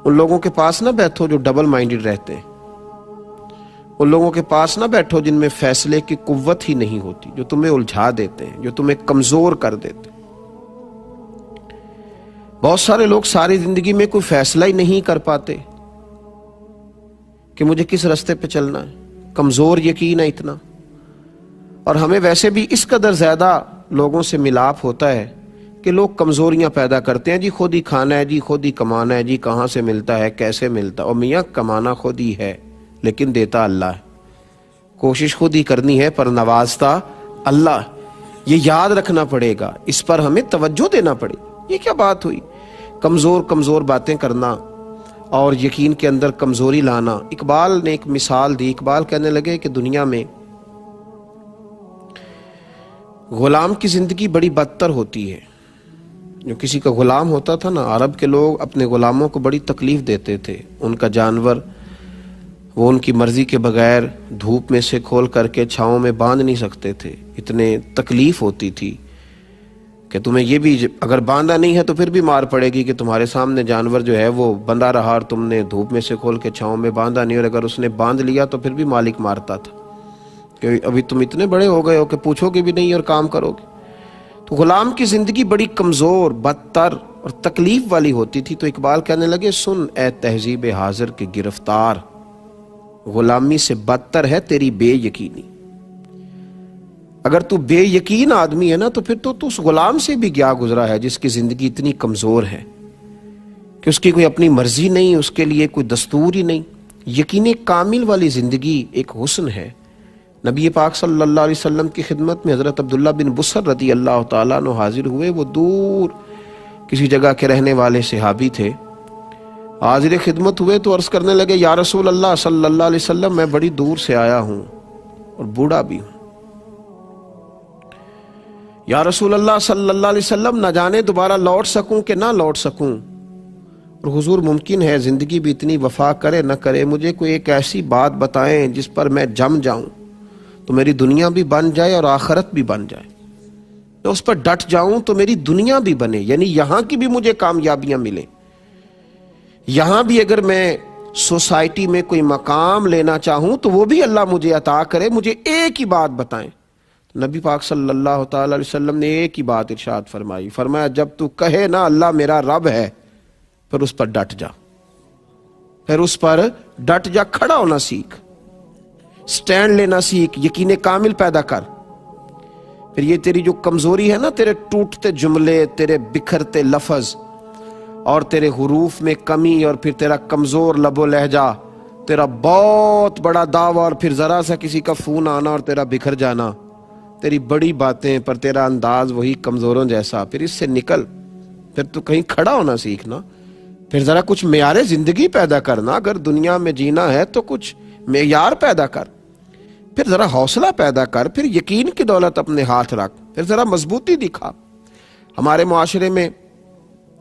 ان لوگوں کے پاس نہ بیٹھو جو ڈبل مائنڈڈ رہتے ہیں، ان لوگوں کے پاس نہ بیٹھو جن میں فیصلے کی قوت ہی نہیں ہوتی، جو تمہیں الجھا دیتے ہیں، جو تمہیں کمزور کر دیتے ہیں۔ بہت سارے لوگ ساری زندگی میں کوئی فیصلہ ہی نہیں کر پاتے کہ مجھے کس راستے پہ چلنا ہے، کمزور یقین ہے اتنا۔ اور ہمیں ویسے بھی اس قدر زیادہ لوگوں سے ملاپ ہوتا ہے کہ لوگ کمزوریاں پیدا کرتے ہیں، جی خود ہی کھانا ہے، جی خود ہی کمانا ہے، جی کہاں سے ملتا ہے، کیسے ملتا ہے۔ اور میاں کمانا خود ہی ہے لیکن دیتا اللہ ہے، کوشش خود ہی کرنی ہے پر نوازتا اللہ۔ یہ یاد رکھنا پڑے گا، اس پر ہمیں توجہ دینا پڑے گا۔ یہ کیا بات ہوئی کمزور باتیں کرنا اور یقین کے اندر کمزوری لانا۔ اقبال نے ایک مثال دی، اقبال کہنے لگے کہ دنیا میں غلام کی زندگی بڑی بدتر ہوتی ہے۔ جو کسی کا غلام ہوتا تھا نا، عرب کے لوگ اپنے غلاموں کو بڑی تکلیف دیتے تھے، ان کا جانور وہ ان کی مرضی کے بغیر دھوپ میں سے کھول کر کے چھاؤں میں باندھ نہیں سکتے تھے، اتنے تکلیف ہوتی تھی کہ تمہیں یہ بھی اگر باندھا نہیں ہے تو پھر بھی مار پڑے گی کہ تمہارے سامنے جانور جو ہے وہ بندھا رہا اور تم نے دھوپ میں سے کھول کے چھاؤں میں باندھا نہیں، اور اگر اس نے باندھ لیا تو پھر بھی مالک مارتا تھا کہ ابھی تم اتنے بڑے ہو گئے ہو کہ پوچھو گے بھی نہیں اور کام کرو گے۔ تو غلام کی زندگی بڑی کمزور، بدتر اور تکلیف والی ہوتی تھی۔ تو اقبال کہنے لگے سن اے تہذیب حاضر کے گرفتار، غلامی سے بدتر ہے تیری بے یقینی۔ اگر تو بے یقین آدمی ہے نا تو پھر تو اس غلام سے بھی گیا گزرا ہے جس کی زندگی اتنی کمزور ہے کہ اس کی کوئی اپنی مرضی نہیں، اس کے لیے کوئی دستور ہی نہیں۔ یقین کامل والی زندگی ایک حسن ہے۔ نبی پاک صلی اللہ علیہ وسلم کی خدمت میں حضرت عبداللہ بن بصر رضی اللہ تعالیٰ عنہ حاضر ہوئے۔ وہ دور کسی جگہ کے رہنے والے صحابی تھے، حاضر خدمت ہوئے تو عرض کرنے لگے یا رسول اللہ صلی اللہ علیہ وسلم، میں بڑی دور سے آیا ہوں اور بوڑھا بھی ہوں۔ یا رسول اللہ صلی اللہ علیہ وسلم، نہ جانے دوبارہ لوٹ سکوں کہ نہ لوٹ سکوں، اور حضور ممکن ہے زندگی بھی اتنی وفا کرے نہ کرے، مجھے کوئی ایک ایسی بات بتائیں جس پر میں جم جاؤں تو میری دنیا بھی بن جائے اور آخرت بھی بن جائے، میں اس پر ڈٹ جاؤں تو میری دنیا بھی بنے، یعنی یہاں کی بھی مجھے کامیابیاں ملیں، یہاں بھی اگر میں سوسائٹی میں کوئی مقام لینا چاہوں تو وہ بھی اللہ مجھے عطا کرے، مجھے ایک ہی بات بتائیں۔ نبی پاک صلی اللہ تعالی علیہ وسلم نے ایک ہی بات ارشاد فرمائی، فرمایا جب تو کہے نا اللہ میرا رب ہے، پھر اس پر ڈٹ جا، پھر اس پر ڈٹ جا، کھڑا ہونا سیکھ، سٹینڈ لینا سیکھ، یقین کامل پیدا کر۔ پھر یہ تیری جو کمزوری ہے نا، تیرے ٹوٹتے جملے، تیرے بکھرتے لفظ اور تیرے حروف میں کمی، اور پھر تیرا کمزور لب و لہجہ، تیرا بہت بڑا دعویٰ اور پھر ذرا سا کسی کا فون آنا اور تیرا بکھر جانا، تیری بڑی باتیں پر تیرا انداز وہی کمزوروں جیسا، پھر اس سے نکل، پھر تو کہیں کھڑا ہونا سیکھنا، پھر ذرا کچھ معیار زندگی پیدا کرنا، اگر دنیا میں جینا ہے تو کچھ معیار پیدا کر، پھر ذرا حوصلہ پیدا کر، پھر یقین کی دولت اپنے ہاتھ رکھ، پھر ذرا مضبوطی دکھا۔ ہمارے معاشرے میں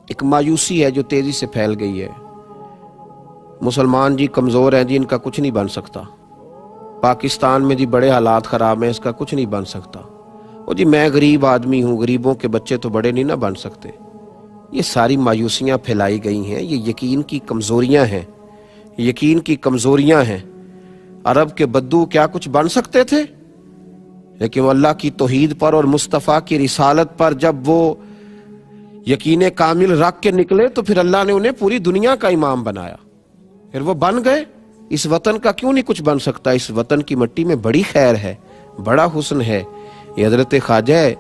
ایک مایوسی ہے جو تیزی سے پھیل گئی ہے، مسلمان جی کمزور ہیں جی، ان کا کچھ نہیں بن سکتا، پاکستان میں جی بڑے حالات خراب ہیں، اس کا کچھ نہیں بن سکتا، وہ جی میں غریب آدمی ہوں، غریبوں کے بچے تو بڑے نہیں نہ بن سکتے۔ یہ ساری مایوسیاں پھیلائی گئی ہیں، یہ یقین کی کمزوریاں ہیں، یقین کی کمزوریاں ہیں۔ عرب کے بدو کیا کچھ بن سکتے تھے، لیکن وہ اللہ کی توحید پر اور مصطفیٰ کی رسالت پر جب وہ یقین کامل رکھ کے نکلے تو پھر اللہ نے انہیں پوری دنیا کا امام بنایا، پھر وہ بن گئے۔ اس وطن کا کیوں نہیں کچھ بن سکتا؟ اس وطن کی مٹی میں بڑی خیر ہے، بڑا حسن ہے۔ یہ حضرت خواجہ ہے،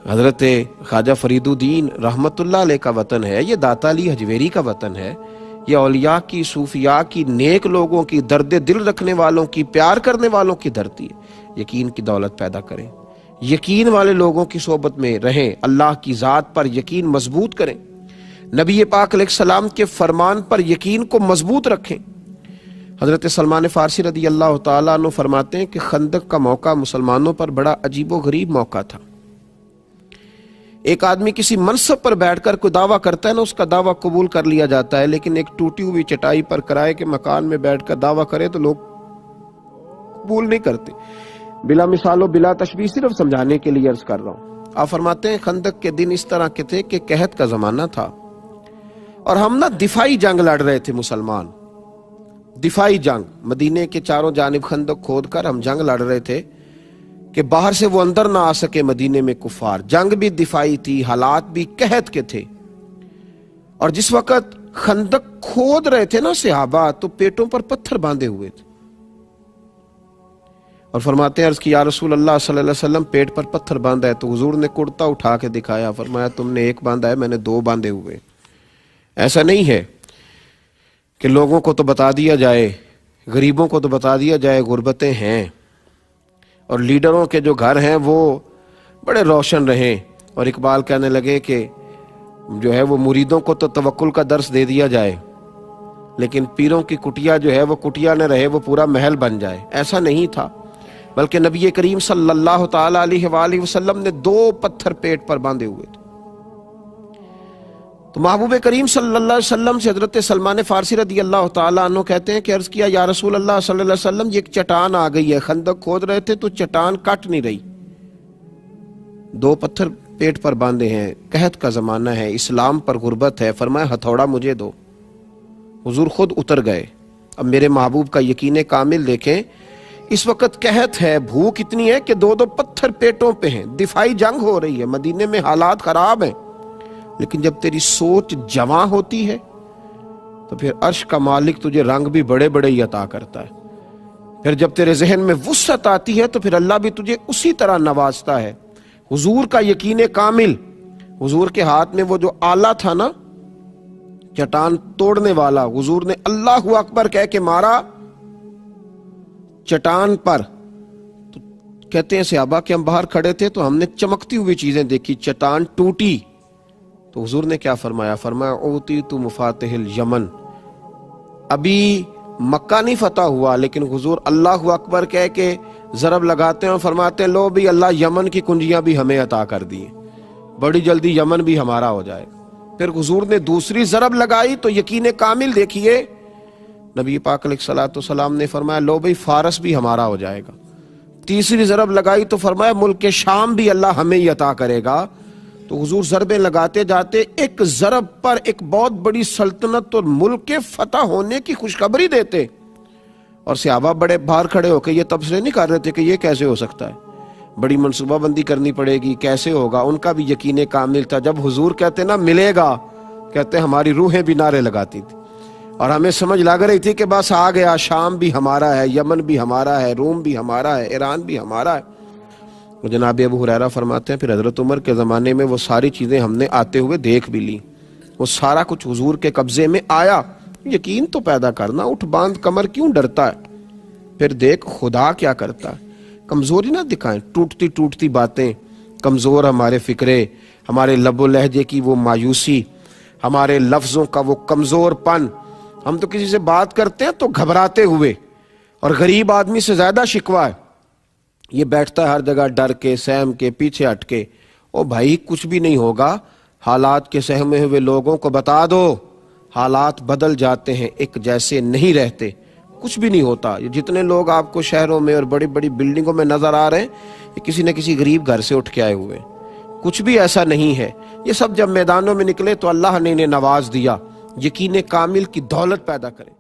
حضرت خواجہ فرید الدین رحمت اللہ علیہ کا وطن ہے، یہ داتا علی حجویری کا وطن ہے، یہ اولیاء کی، صوفیاء کی، نیک لوگوں کی، درد دل رکھنے والوں کی، پیار کرنے والوں کی دھرتی ہے۔ یقین کی دولت پیدا کریں، یقین والے لوگوں کی صحبت میں رہیں، اللہ کی ذات پر یقین مضبوط کریں، نبی پاک علیہ السلام کے فرمان پر یقین کو مضبوط رکھیں۔ حضرت سلمان فارسی رضی اللہ تعالیٰ عنہ فرماتے ہیں کہ خندق کا موقع مسلمانوں پر بڑا عجیب و غریب موقع تھا۔ ایک آدمی کسی منصب پر بیٹھ کر کوئی دعویٰ کرتا ہے نا، اس کا دعویٰ قبول کر لیا جاتا ہے، لیکن ایک ٹوٹی ہوئی چٹائی پر کرائے کے مکان میں بیٹھ کر دعویٰ کرے تو لوگ قبول نہیں کرتے۔ بلا مثال و بلا تشبیہ صرف سمجھانے کے لیے عرض کر رہا ہوں۔ آپ فرماتے ہیں خندق کے دن اس طرح کے تھے کہ قحط کا زمانہ تھا، اور ہم نا دفاعی جنگ لڑ رہے تھے مسلمان، دفاعی جنگ، مدینے کے چاروں جانب خندق کھود کر ہم جنگ لڑ رہے تھے کہ باہر سے وہ اندر نہ آ سکے مدینے میں کفار۔ جنگ بھی دفاعی تھی، حالات بھی قحط کے تھے، اور جس وقت خندق کھود رہے تھے نا صحابہ تو پیٹوں پر پتھر باندھے ہوئے تھے، اور فرماتے ہیں عرض کی یا رسول اللہ صلی اللہ علیہ وسلم پیٹ پر پتھر باندھا ہے، تو حضور نے کرتا اٹھا کے دکھایا، فرمایا تم نے ایک باندھا ہے، میں نے دو باندھے ہوئے۔ ایسا نہیں ہے کہ لوگوں کو تو بتا دیا جائے، غریبوں کو تو بتا دیا جائے غربتیں ہیں، اور لیڈروں کے جو گھر ہیں وہ بڑے روشن رہیں، اور اقبال کہنے لگے کہ جو ہے وہ مریدوں کو تو توکل کا درس دے دیا جائے، لیکن پیروں کی کٹیا جو ہے وہ کٹیا نہ رہے، وہ پورا محل بن جائے۔ ایسا نہیں تھا، بلکہ نبی کریم صلی اللہ تعالی علیہ وآلہ وسلم نے دو پتھر پیٹ پر باندھے ہوئے تھے۔ تو محبوب کریم صلی اللہ علیہ وسلم سے حضرت سلمان فارسی رضی اللہ تعالیٰ عنہ کہتے ہیں کہ عرض کیا یا رسول اللہ صلی اللہ علیہ وسلم یہ ایک چٹان آ گئی ہے، خندق کھود رہے تھے تو چٹان کٹ نہیں رہی، دو پتھر پیٹ پر باندھے ہیں، قحط کا زمانہ ہے، اسلام پر غربت ہے، فرمایا ہتھوڑا مجھے دو۔ حضور خود اتر گئے۔ اب میرے محبوب کا یقین کامل دیکھیں، اس وقت قحط ہے، بھوک اتنی ہے کہ دو دو پتھر پیٹوں پہ ہیں، دفاعی جنگ ہو رہی ہے، مدینے میں حالات خراب ہیں، لیکن جب تیری سوچ جواں ہوتی ہے تو پھر عرش کا مالک تجھے رنگ بھی بڑے بڑے ہی عطا کرتا ہے۔ پھر جب تیرے ذہن میں وسعت آتی ہے تو پھر اللہ بھی تجھے اسی طرح نوازتا ہے۔ حضور کا یقین کامل، حضور کے ہاتھ میں وہ جو آلہ تھا نا چٹان توڑنے والا، حضور نے اللہ اکبر کہہ کے مارا چٹان پر، تو کہتے ہیں صحابہ کہ ہم باہر کھڑے تھے تو ہم نے چمکتی ہوئی چیزیں دیکھی، چٹان ٹوٹی، تو حضور نے کیا فرمایا؟ فرمایا اوتیت مفاتح الیمن۔ ابھی مکہ نہیں فتح ہوا، لیکن حضور اللہ اکبر کہہ کے ضرب لگاتے ہیں اور فرماتے ہیں لو بھی اللہ یمن کی کنجیاں بھی ہمیں عطا کر دی ہیں، بڑی جلدی یمن بھی ہمارا ہو جائے۔ پھر حضور نے دوسری ضرب لگائی تو یقین کامل دیکھیے، نبی پاک علیہ الصلوۃ والسلام نے فرمایا لو بھئی فارس بھی ہمارا ہو جائے گا۔ تیسری ضرب لگائی تو فرمایا ملک شام بھی اللہ ہمیں ہی عطا کرے گا۔ تو حضور ضربیں لگاتے جاتے ایک ضرب پر ایک بہت بڑی سلطنت اور ملک کے فتح ہونے کی خوشخبری دیتے، اور صحابہ بڑے باہر کھڑے ہو کے یہ تبصرے نہیں کر رہے تھے کہ یہ کیسے ہو سکتا ہے، بڑی منصوبہ بندی کرنی پڑے گی، کیسے ہوگا۔ ان کا بھی یقین کامل تھا، جب حضور کہتے نا ملے گا، کہتے ہماری روحیں بھی نعرے لگاتی تھی، اور ہمیں سمجھ لگ رہی تھی کہ بس آ گیا، شام بھی ہمارا ہے، یمن بھی ہمارا ہے، روم بھی ہمارا ہے، ایران بھی ہمارا ہے۔ جناب ابو ہریرہ فرماتے ہیں پھر حضرت عمر کے زمانے میں وہ ساری چیزیں ہم نے آتے ہوئے دیکھ بھی لی، وہ سارا کچھ حضور کے قبضے میں آیا۔ یقین تو پیدا کرنا، اٹھ باندھ کمر کیوں ڈرتا ہے، پھر دیکھ خدا کیا کرتا ہے۔ کمزوری نہ دکھائیں، ٹوٹتی ٹوٹتی باتیں، کمزور ہمارے فکرے، ہمارے لب و لہجے کی وہ مایوسی، ہمارے لفظوں کا وہ کمزور پن۔ ہم تو کسی سے بات کرتے ہیں تو گھبراتے ہوئے، اور غریب آدمی سے زیادہ شکوہ ہے، یہ بیٹھتا ہے ہر جگہ ڈر کے، سہم کے، پیچھے ہٹ کے۔ او بھائی کچھ بھی نہیں ہوگا، حالات کے سہمے ہوئے لوگوں کو بتا دو، حالات بدل جاتے ہیں، ایک جیسے نہیں رہتے، کچھ بھی نہیں ہوتا۔ یہ جتنے لوگ آپ کو شہروں میں اور بڑی بڑی بلڈنگوں میں نظر آ رہے ہیں، یہ کسی نہ کسی غریب گھر سے اٹھ کے آئے ہوئے، کچھ بھی ایسا نہیں ہے۔ یہ سب جب میدانوں میں نکلے تو اللہ نے انہیں نواز دیا، یقین کامل کی دولت پیدا کرے۔